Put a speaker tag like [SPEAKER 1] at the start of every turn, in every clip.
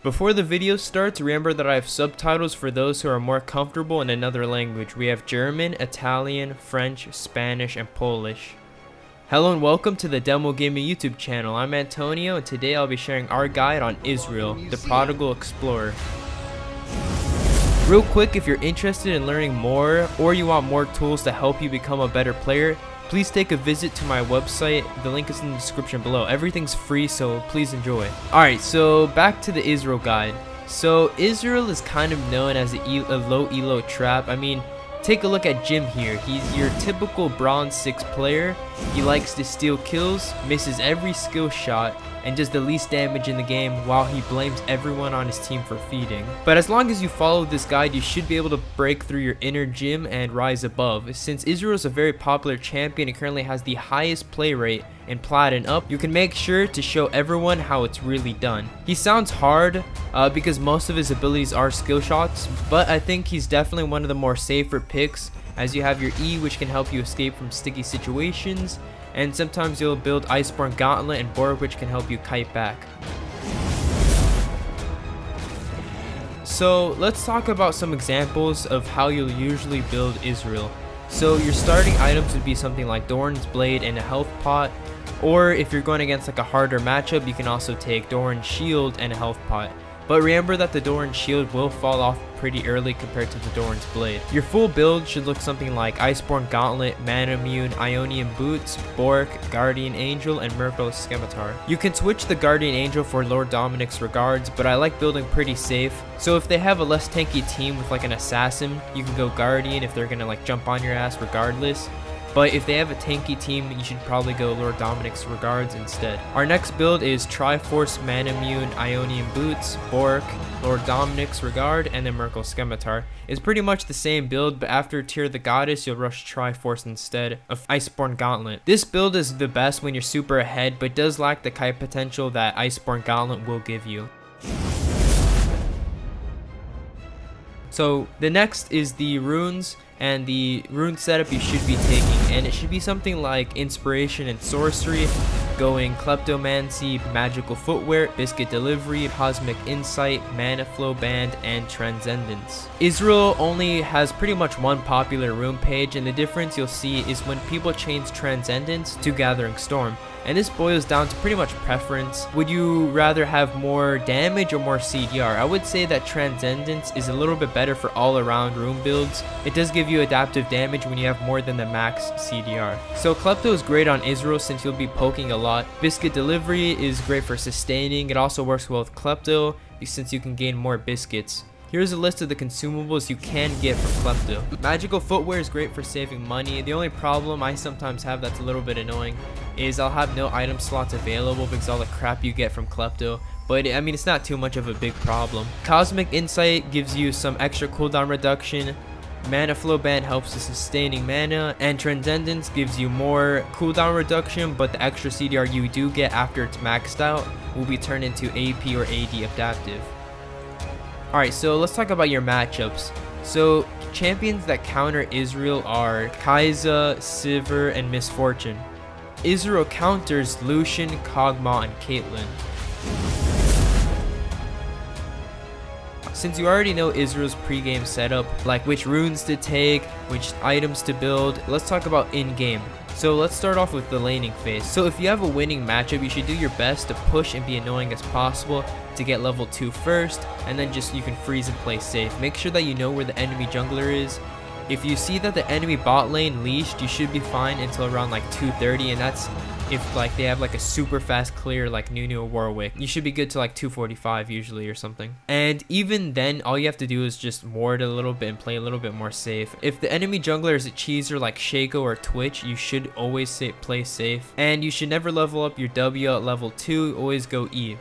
[SPEAKER 1] Before the video starts, remember that I have subtitles for those who are more comfortable in another language. We have German, Italian, French, Spanish, and Polish. Hello and welcome to the Demo Gaming YouTube channel. I'm Antonio and today I'll be sharing our guide on Ezreal, the Prodigal Explorer. Real quick, if you're interested in learning more or you want more tools to help you become a better player, please take a visit to my website. The link is in the description below. Everything's free, so please enjoy. Alright, so back to the Ezreal guide. So Ezreal is kind of known as a low elo trap. I mean, take a look at Jim here. He's your typical bronze 6 player. He likes to steal kills, misses every skill shot, and does the least damage in the game while he blames everyone on his team for feeding. But as long as you follow this guide, you should be able to break through your inner Jim and rise above. Since Ezreal is a very popular champion and currently has the highest play rate in Plat and up, you can make sure to show everyone how it's really done. He sounds hard because most of his abilities are skill shots, but I think he's definitely one of the more safer picks, as you have your E, which can help you escape from sticky situations, and sometimes you'll build Iceborne Gauntlet and Borg, which can help you kite back. So let's talk about some examples of how you'll usually build Ezreal. So your starting items would be something like Doran's Blade and a health pot, or if you're going against like a harder matchup, you can also take Doran's Shield and a health pot. But remember that the Doran's Shield will fall off pretty early compared to the Doran's Blade. Your full build should look something like Iceborne Gauntlet, Mana Immune, Ionian Boots, Bork, Guardian Angel, and Merfolk's Scimitar. You can switch the Guardian Angel for Lord Dominic's Regards, but I like building pretty safe. So if they have a less tanky team with like an Assassin, you can go Guardian if they're gonna like jump on your ass regardless. But if they have a tanky team, you should probably go Lord Dominic's Regards instead. Our next build is Triforce, Mana Immune, Ionian Boots, Bork, Lord Dominic's Regard, and then Merfolk's Scimitar. It's pretty much the same build, but after Tear the Goddess, you'll rush Triforce instead of Iceborne Gauntlet. This build is the best when you're super ahead, but does lack the kite potential that Iceborne Gauntlet will give you. So the next is the runes, and the rune setup you should be taking, and it should be something like Inspiration and Sorcery, going Kleptomancy, Magical Footwear, Biscuit Delivery, Cosmic Insight, Mana Flow Band, and Transcendence. Ezreal only has pretty much one popular rune page, and the difference you'll see is when people change Transcendence to Gathering Storm. And this boils down to pretty much preference. Would you rather have more damage or more CDR? I would say that Transcendence is a little bit better for all around rune builds. It does give you adaptive damage when you have more than the max CDR. So Klepto is great on Ezreal since you'll be poking a lot. Biscuit Delivery is great for sustaining. It also works well with Klepto since you can gain more biscuits. Here's a list of the consumables you can get from Klepto. Magical Footwear is great for saving money. The only problem I sometimes have that's a little bit annoying is I'll have no item slots available because all the crap you get from Klepto. But I mean, it's not too much of a big problem. Cosmic Insight gives you some extra cooldown reduction. Mana Flow Band helps with sustaining mana, and Transcendence gives you more cooldown reduction, but the extra CDR you do get after it's maxed out will be turned into AP or AD adaptive. Alright, so let's talk about your matchups. So champions that counter Ezreal are Kai'Sa, Sivir, and Misfortune. Ezreal counters Lucian, Kog'Maw, and Caitlyn. Since you already know Ezreal's pregame setup, like which runes to take, which items to build, let's talk about in-game. So let's start off with the laning phase. So if you have a winning matchup, you should do your best to push and be annoying as possible to get level 2 first, and then just you can freeze and play safe. Make sure that you know where the enemy jungler is. If you see that the enemy bot lane leashed, you should be fine until around like 230, and that's if like they have like a super fast clear like Nunu or Warwick. You should be good to like 245 usually or something. And even then, all you have to do is just ward a little bit and play a little bit more safe. If the enemy jungler is a cheeser like Shaco or Twitch, you should always play safe. And you should never level up your W at level 2, always go E.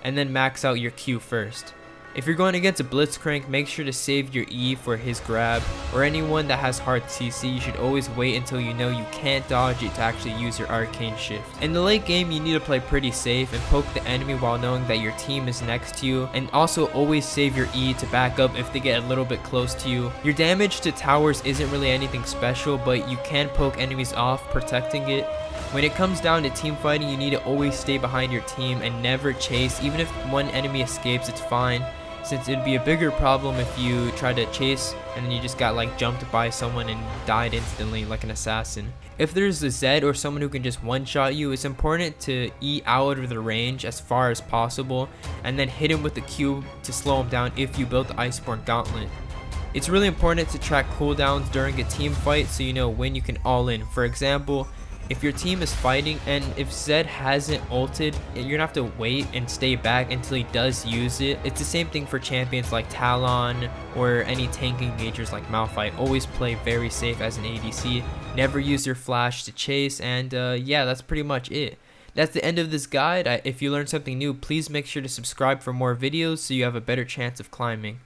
[SPEAKER 1] And then max out your Q first. If you're going against a Blitzcrank, make sure to save your E for his grab, or anyone that has hard CC, you should always wait until you know you can't dodge it to actually use your arcane shift. In the late game, you need to play pretty safe and poke the enemy while knowing that your team is next to you, and also always save your E to back up if they get a little bit close to you. Your damage to towers isn't really anything special, but you can poke enemies off, protecting it. When it comes down to team fighting, you need to always stay behind your team and never chase. Even if one enemy escapes, it's fine, since it'd be a bigger problem if you try to chase and then you just got like jumped by someone and died instantly like an assassin. If there's a Zed or someone who can just one-shot you, it's important to E out of the range as far as possible and then hit him with the Q to slow him down if you build the Iceborne Gauntlet. It's really important to track cooldowns during a team fight so you know when you can all in. For example, if your team is fighting and if Zed hasn't ulted, you're gonna have to wait and stay back until he does use it. It's the same thing for champions like Talon or any tank engagers like Malphite. Always play very safe as an ADC. Never use your flash to chase, and yeah, that's pretty much it. That's the end of this guide. If you learned something new, please make sure to subscribe for more videos so you have a better chance of climbing.